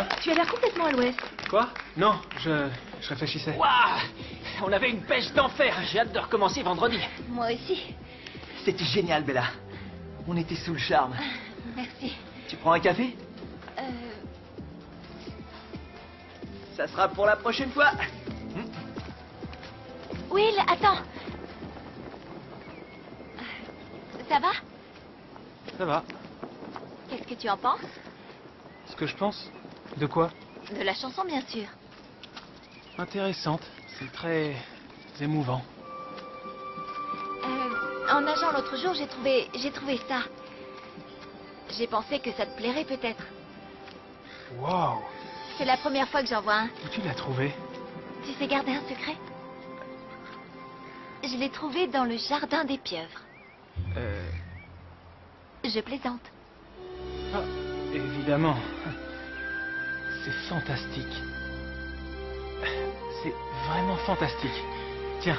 Hein? Tu as l'air complètement à l'ouest. Quoi? Non, je réfléchissais. Waouh! On avait une pêche d'enfer. J'ai hâte de recommencer vendredi. Moi aussi. C'était génial, Bella. On était sous le charme. Merci. Tu prends un café? Ça sera pour la prochaine fois. Will, attends. Ça va? Ça va. Qu'est-ce que tu en penses? Ce que je pense? De quoi? De la chanson, bien sûr. Intéressante. C'est très émouvant. En nageant l'autre jour, j'ai trouvé ça. J'ai pensé que ça te plairait peut-être. Wow! C'est la première fois que j'en vois un. Où tu l'as trouvé? Tu sais garder un secret? Je l'ai trouvé dans le jardin des pieuvres. Je plaisante. Ah, évidemment. C'est fantastique. C'est vraiment fantastique. Tiens,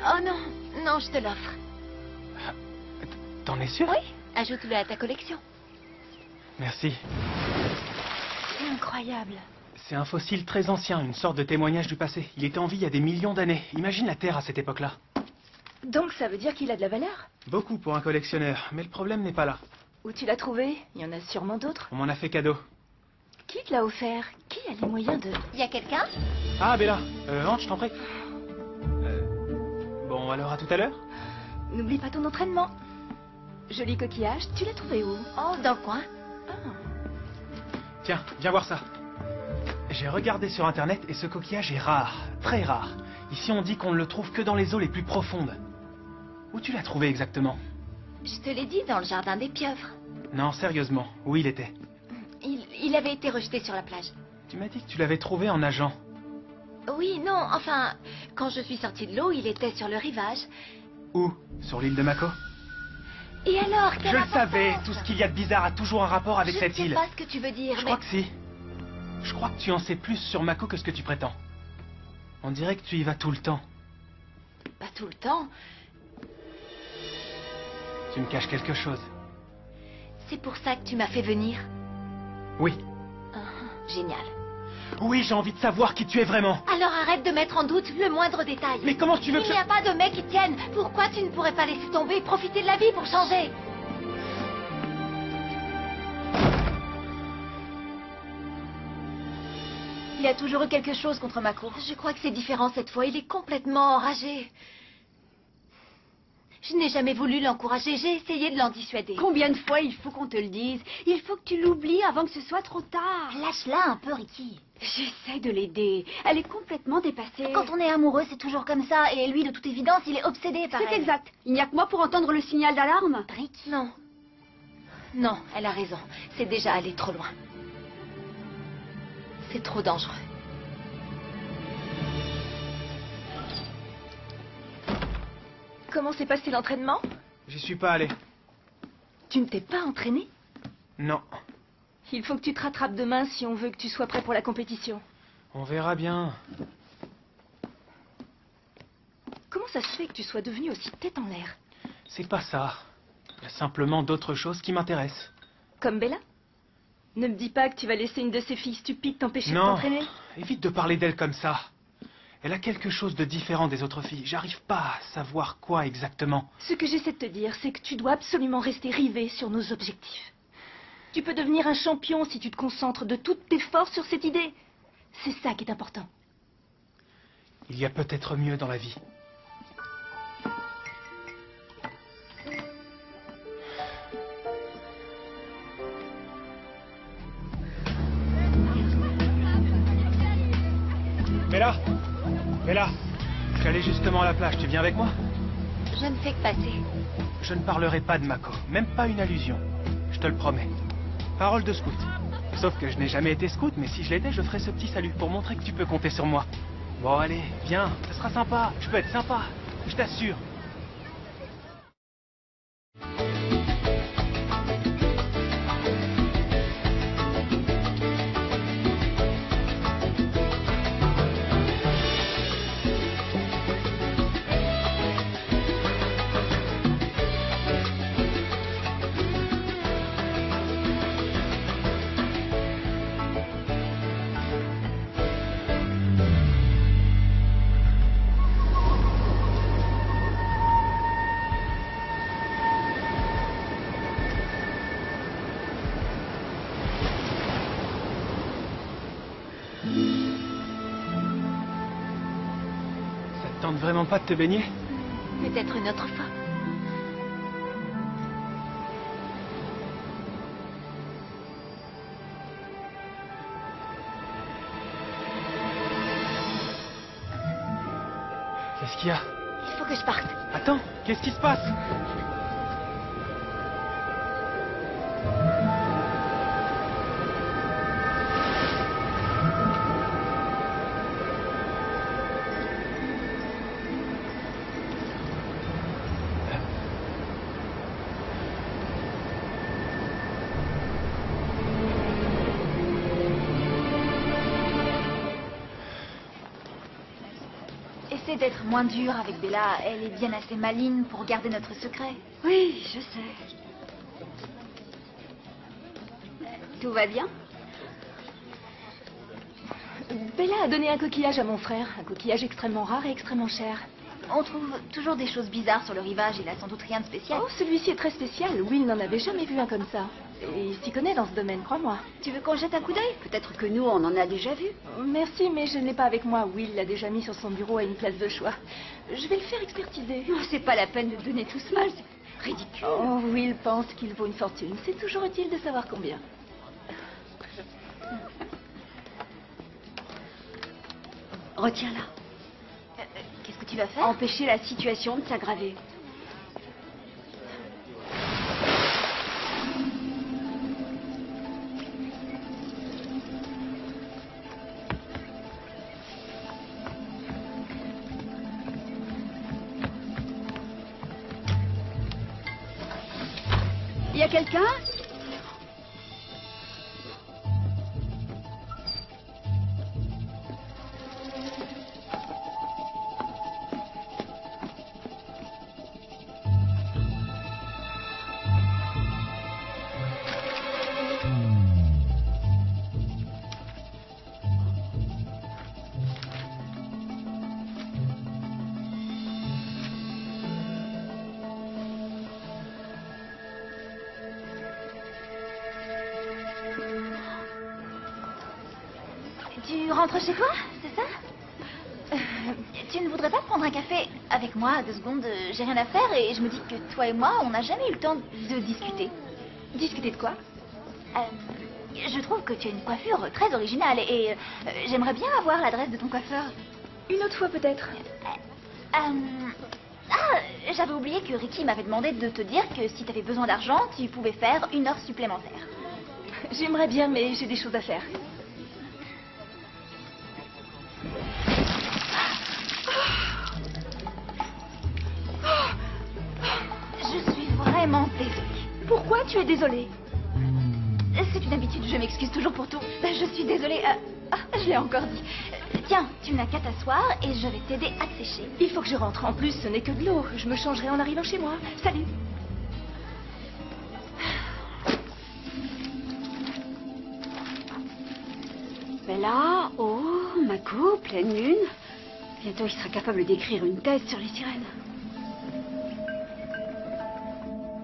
Oh non, non, je te l'offre. t'en es sûr? Oui, ajoute-le à ta collection. Merci. C'est incroyable. C'est un fossile très ancien, une sorte de témoignage du passé. Il était en vie il y a des millions d'années. Imagine la Terre à cette époque-là. Donc ça veut dire qu'il a de la valeur? Beaucoup pour un collectionneur, mais le problème n'est pas là. Où tu l'as trouvé? Il y en a sûrement d'autres. On m'en a fait cadeau. Qui te l'a offert? Qui a les moyens de... Il y a quelqu'un? Ah, Bella, entre, je t'en prie. Bon, alors à tout à l'heure? N'oublie pas ton entraînement. Joli coquillage, tu l'as trouvé où? Oh, dans le coin. Tiens, viens voir ça. J'ai regardé sur Internet et ce coquillage est rare, très rare. Ici, on dit qu'on ne le trouve que dans les eaux les plus profondes. Où tu l'as trouvé exactement? Je te l'ai dit, dans le jardin des pieuvres. Non, sérieusement, où il était? Il avait été rejeté sur la plage. Tu m'as dit que tu l'avais trouvé en nageant. Oui, non, enfin, quand je suis sortie de l'eau, il était sur le rivage. Où? Sur l'île de Mako? Et alors, Je le savais, tout ce qu'il y a de bizarre a toujours un rapport avec cette Je île. sais pas ce que tu veux dire, Je mais... crois que si. Je crois que tu en sais plus sur Mako que ce que tu prétends. On dirait que tu y vas tout le temps. Pas tout le temps. Tu me caches quelque chose. C'est pour ça que tu m'as fait venir. Oui. Génial. Oui, j'ai envie de savoir qui tu es vraiment. Alors arrête de mettre en doute le moindre détail. Mais comment tu veux que Il n'y a pas de mec qui tienne. Pourquoi tu ne pourrais pas laisser tomber et profiter de la vie pour changer? Il a toujours eu quelque chose contre Mako. Je crois que c'est différent cette fois. Il est complètement enragé. Je n'ai jamais voulu l'encourager. J'ai essayé de l'en dissuader. Combien de fois il faut qu'on te le dise? Il faut que tu l'oublies avant que ce soit trop tard. Lâche-la un peu, Ricky. J'essaie de l'aider. Elle est complètement dépassée. Quand on est amoureux, c'est toujours comme ça. Et lui, de toute évidence, il est obsédé par elle. C'est exact. Il n'y a que moi pour entendre le signal d'alarme. Ricky. Non. Non, elle a raison. C'est déjà allé trop loin. C'est trop dangereux. Comment s'est passé l'entraînement? J'y suis pas allé. Tu ne t'es pas entraîné? Non. Il faut que tu te rattrapes demain si on veut que tu sois prêt pour la compétition. On verra bien. Comment ça se fait que tu sois devenu aussi tête en l'air? C'est pas ça. Il y a simplement d'autres choses qui m'intéressent. Comme Bella? Ne me dis pas que tu vas laisser une de ces filles stupides t'empêcher de Non, t'entraîner. évite de parler d'elle comme ça. Elle a quelque chose de différent des autres filles. J'arrive pas à savoir quoi exactement. Ce que j'essaie de te dire, c'est que tu dois absolument rester rivé sur nos objectifs. Tu peux devenir un champion si tu te concentres de toutes tes forces sur cette idée. C'est ça qui est important. Il y a peut-être mieux dans la vie. Bella, je suis allé justement à la plage. Tu viens avec moi? Je ne fais que passer. Je ne parlerai pas de Mako, même pas une allusion. Je te le promets. Parole de scout. Sauf que je n'ai jamais été scout, mais si je l'étais, je ferais ce petit salut pour montrer que tu peux compter sur moi. Bon, allez, viens, ça sera sympa. Je peux être sympa, je t'assure. tente vraiment pas de te baigner? Peut-être une autre fois. Qu'est-ce qu'il y a? Il faut que je parte. Attends, qu'est-ce qui se passe? Essaie d'être moins dur avec Bella. Elle est bien assez maligne pour garder notre secret. Oui, je sais. Tout va bien? Bella a donné un coquillage à mon frère. Un coquillage extrêmement rare et extrêmement cher. On trouve toujours des choses bizarres sur le rivage. Il a sans doute rien de spécial. Oh, celui-ci est très spécial. Will n'en avait jamais vu un comme ça. Et il s'y connaît dans ce domaine, crois-moi. Tu veux qu'on jette un coup d'œil? Peut-être que nous, on en a déjà vu. Merci, mais je ne l'ai pas avec moi. Will l'a déjà mis sur son bureau à une place de choix. Je vais le faire expertiser. Oh, c'est pas la peine de donner tout ce mal. C'est ridicule. Oh, Will pense qu'il vaut une fortune. C'est toujours utile de savoir combien. Retiens-la. Qu'est-ce que tu vas faire? Empêcher la situation de s'aggraver. Y a quelqu'un? Tu rentres chez toi, c'est ça? Tu ne voudrais pas prendre un café avec moi 2 secondes? J'ai rien à faire et je me dis que toi et moi, on n'a jamais eu le temps de discuter. Discuter de quoi? Je trouve que tu as une coiffure très originale et j'aimerais bien avoir l'adresse de ton coiffeur. Une autre fois peut-être. J'avais oublié que Ricky m'avait demandé de te dire que si tu avais besoin d'argent, tu pouvais faire 1 heure supplémentaire. J'aimerais bien, mais j'ai des choses à faire. Je suis vraiment désolée. Pourquoi tu es désolée? C'est une habitude, je m'excuse toujours pour tout. Je suis désolée. Je l'ai encore dit. Tiens, tu n'as qu'à t'asseoir et je vais t'aider à te sécher. Il faut que je rentre. En plus, ce n'est que de l'eau. Je me changerai en arrivant chez moi. Salut. Bella, oh, Mako, pleine lune. Bientôt, il sera capable d'écrire une thèse sur les sirènes.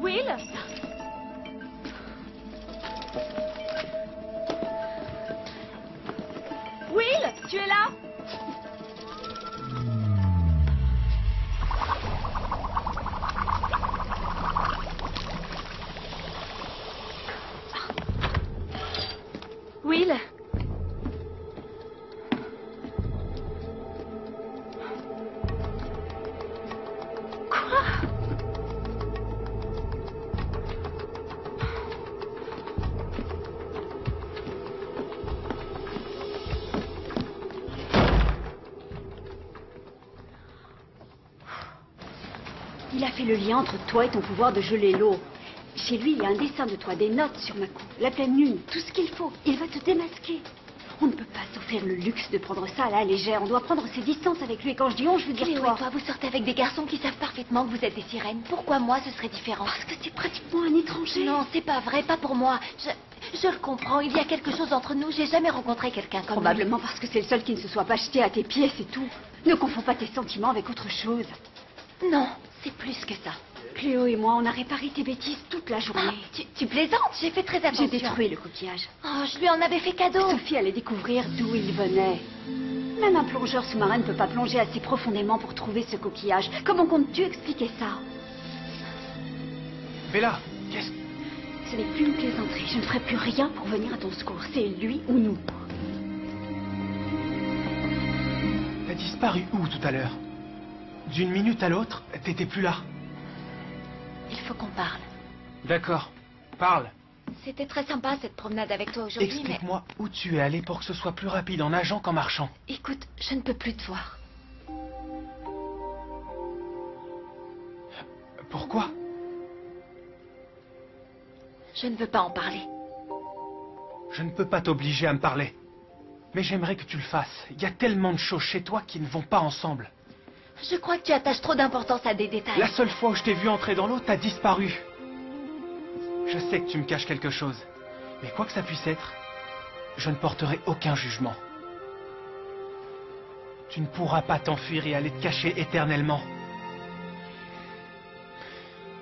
Will? Will, tu es là? Will? Quoi? Il a fait le lien entre toi et ton pouvoir de geler l'eau. Chez lui, il y a un dessin de toi, des notes sur Mako, la pleine lune, tout ce qu'il faut. Il va te démasquer. On ne peut pas s'offrir le luxe de prendre ça à la légère. On doit prendre ses distances avec lui. Et quand je dis on, je veux dire Cléo toi. et toi, vous sortez avec des garçons qui savent parfaitement que vous êtes des sirènes. Pourquoi moi, ce serait différent? Parce que c'est pratiquement un étranger. Non, c'est pas vrai, pas pour moi. Je le comprends, il y a quelque chose entre nous. J'ai jamais rencontré quelqu'un comme Probablement parce que c'est le seul qui ne se soit pas jeté à tes pieds, c'est tout. Ne confonds pas tes sentiments avec autre chose. lui. Non, c'est plus que ça. Cléo et moi, on a réparé tes bêtises toute la journée. Tu plaisantes? J'ai fait très attention. J'ai détruit le coquillage. Oh, je lui en avais fait cadeau. Sophie allait découvrir d'où il venait. Même un plongeur sous-marin ne peut pas plonger assez profondément pour trouver ce coquillage. Comment comptes-tu expliquer ça? Bella, qu'est-ce... Ce n'est plus une plaisanterie. Je ne ferai plus rien pour venir à ton secours. C'est lui ou nous. T'as disparu où tout à l'heure? D'une minute à l'autre, t'étais plus là. Il faut qu'on parle. D'accord, parle. C'était très sympa cette promenade avec toi aujourd'hui, mais... Explique-moi où tu es allé pour que ce soit plus rapide en nageant qu'en marchant. Écoute, je ne peux plus te voir. Pourquoi? Je ne veux pas en parler. Je ne peux pas t'obliger à me parler. Mais j'aimerais que tu le fasses. Il y a tellement de choses chez toi qui ne vont pas ensemble. Je crois que tu attaches trop d'importance à des détails. La seule fois où je t'ai vu entrer dans l'eau, t'as disparu. Je sais que tu me caches quelque chose. Mais quoi que ça puisse être, je ne porterai aucun jugement. Tu ne pourras pas t'enfuir et aller te cacher éternellement.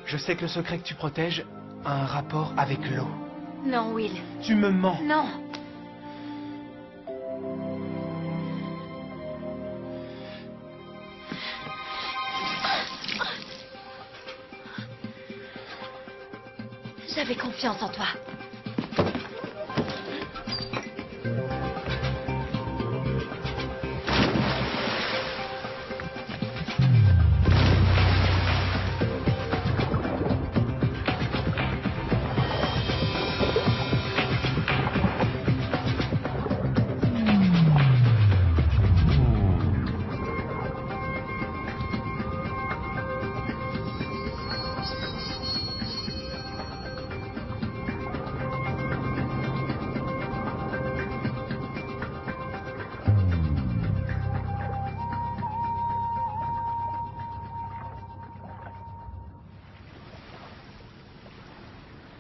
Je sais que le secret que tu protèges a un rapport avec l'eau. Non, Will. Tu me mens. Non. J'avais confiance en toi.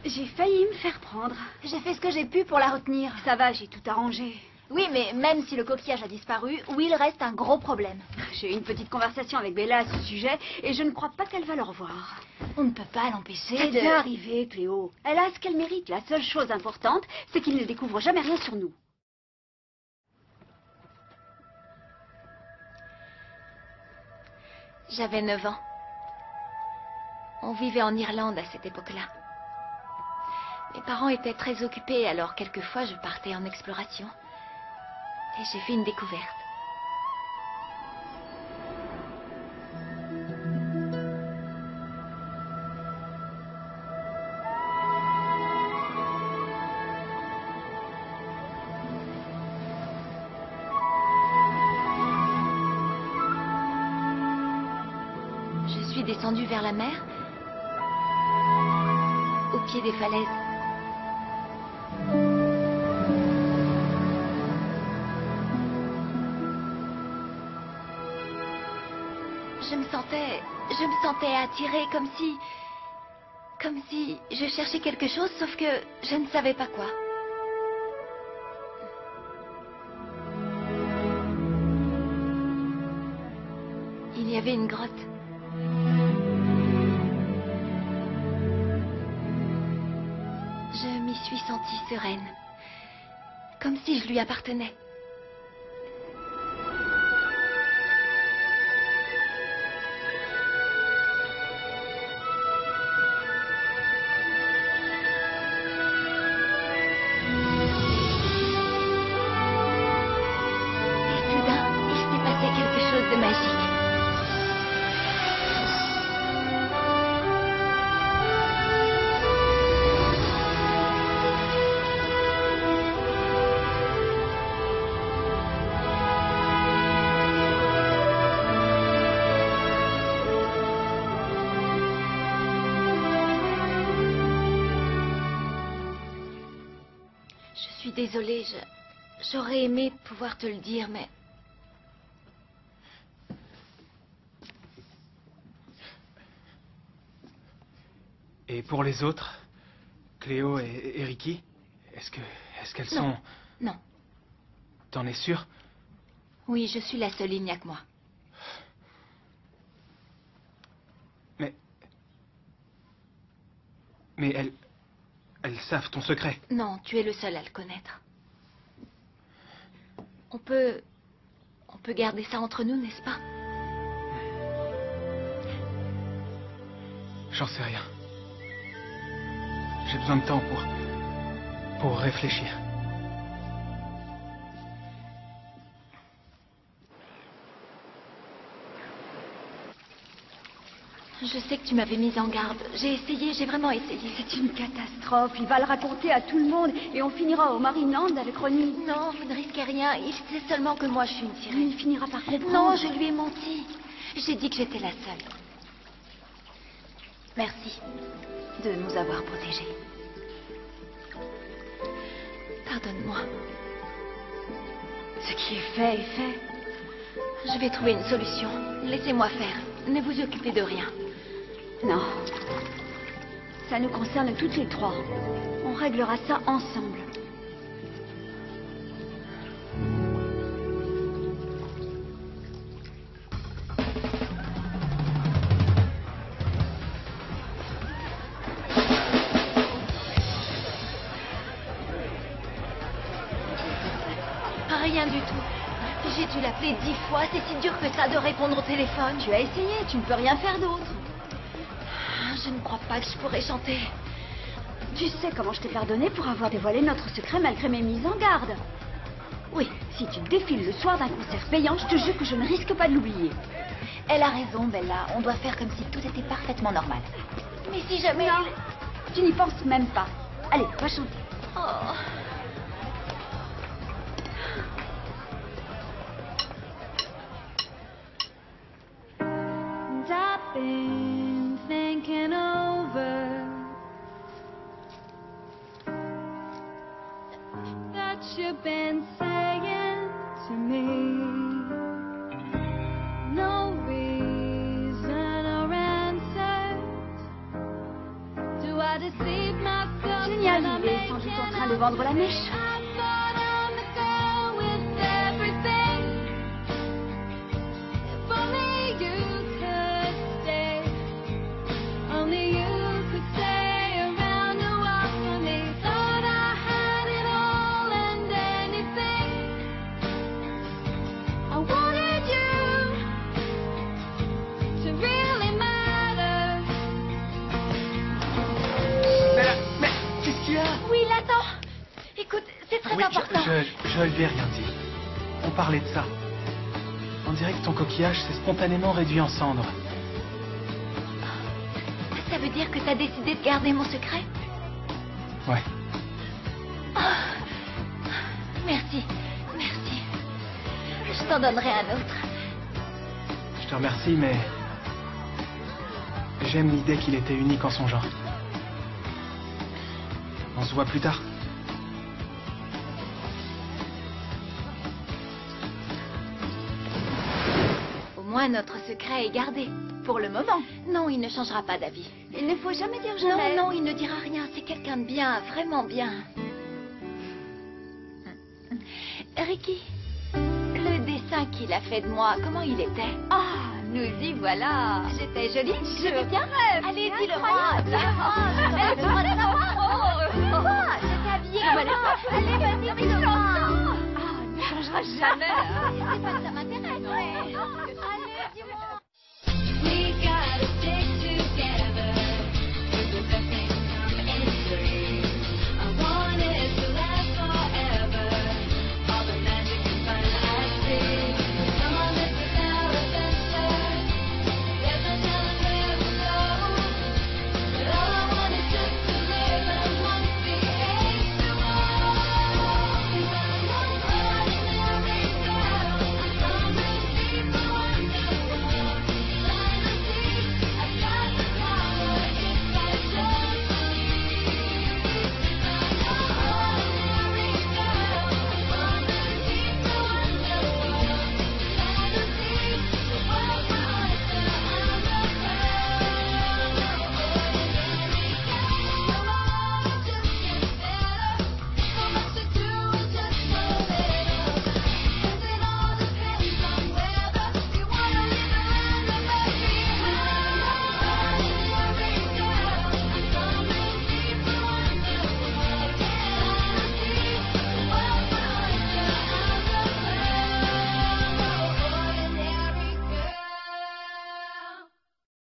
J'ai failli me faire prendre. J'ai fait ce que j'ai pu pour la retenir. Ça va, j'ai tout arrangé. Oui, mais même si le coquillage a disparu, Will reste un gros problème. J'ai eu une petite conversation avec Bella à ce sujet et je ne crois pas qu'elle va le revoir. On ne peut pas l'empêcher Ça de... peut arriver, Cléo. Elle a ce qu'elle mérite. La seule chose importante, c'est qu'il ne découvre jamais rien sur nous. J'avais 9 ans. On vivait en Irlande à cette époque-là. Mes parents étaient très occupés, alors quelquefois je partais en exploration. Et j'ai fait une découverte. Je suis descendue vers la mer, au pied des falaises. Je me sentais attirée comme si je cherchais quelque chose, sauf que je ne savais pas quoi. Il y avait une grotte. Je m'y suis sentie sereine, comme si je lui appartenais. Désolée, j'aurais aimé pouvoir te le dire, mais... Et pour les autres, Cléo et Ricky, est-ce qu'elles sont... Non. T'en es sûre? Oui, je suis la seule, il n'y a que moi. Mais elles savent ton secret. Non, tu es le seul à le connaître. On peut On peut garder ça entre nous, n'est-ce pas? J'en sais rien. J'ai besoin de temps pour réfléchir. Je sais que tu m'avais mise en garde. J'ai essayé, j'ai vraiment essayé. C'est une catastrophe. Il va le raconter à tout le monde et on finira au Marineland avec Ronnie. Non, vous ne risquez rien. Il sait seulement que moi, je suis une sirène. Il finira par comprendre. Non, je lui ai menti. J'ai dit que j'étais la seule. Merci de nous avoir protégés. Pardonne-moi. Ce qui est fait est fait. Je vais trouver une solution. Laissez-moi faire. Ne vous occupez de rien. Non. Ça nous concerne toutes les trois. On réglera ça ensemble. Rien du tout. J'ai dû l'appeler 10 fois. C'est si dur que ça de répondre au téléphone. Tu as essayé, tu ne peux rien faire d'autre. Je ne crois pas que je pourrais chanter. Tu sais comment je t'ai pardonné pour avoir dévoilé notre secret malgré mes mises en garde. Oui, si tu défiles le soir d'un concert payant, je te jure que je ne risque pas de l'oublier. Elle a raison, Bella. On doit faire comme si tout était parfaitement normal. Mais si jamais... Non, tu n'y penses même pas. Allez, va chanter. Oh. I've been thinking over that you've been saying to me. No reason or answers. Do I deceive myself? Génial, il est sans doute en train de vendre la mèche. Je lui ai rien dit. On parlait de ça. On dirait que ton coquillage s'est spontanément réduit en cendres. Ça veut dire que t'as décidé de garder mon secret? Ouais. Oh. Merci. Merci. Je t'en donnerai un autre. Je te remercie, mais... j'aime l'idée qu'il était unique en son genre. On se voit plus tard. Au moins, notre secret est gardé. Pour le moment. Non, il ne changera pas d'avis. Il ne faut jamais dire jamais. Non, il ne dira rien. C'est quelqu'un de bien, vraiment bien. Ricky, le dessin qu'il a fait de moi, comment il était? Ah, nous y voilà. J'étais jolie, Je vais bien. Allez, dis-le-moi. Dis-le-moi. J'étais habillée comme elle. Allez, vas-y, dis-le-moi. Ah, ne changera jamais. C'est pas que ça m'intéresse. Allez, dis-moi.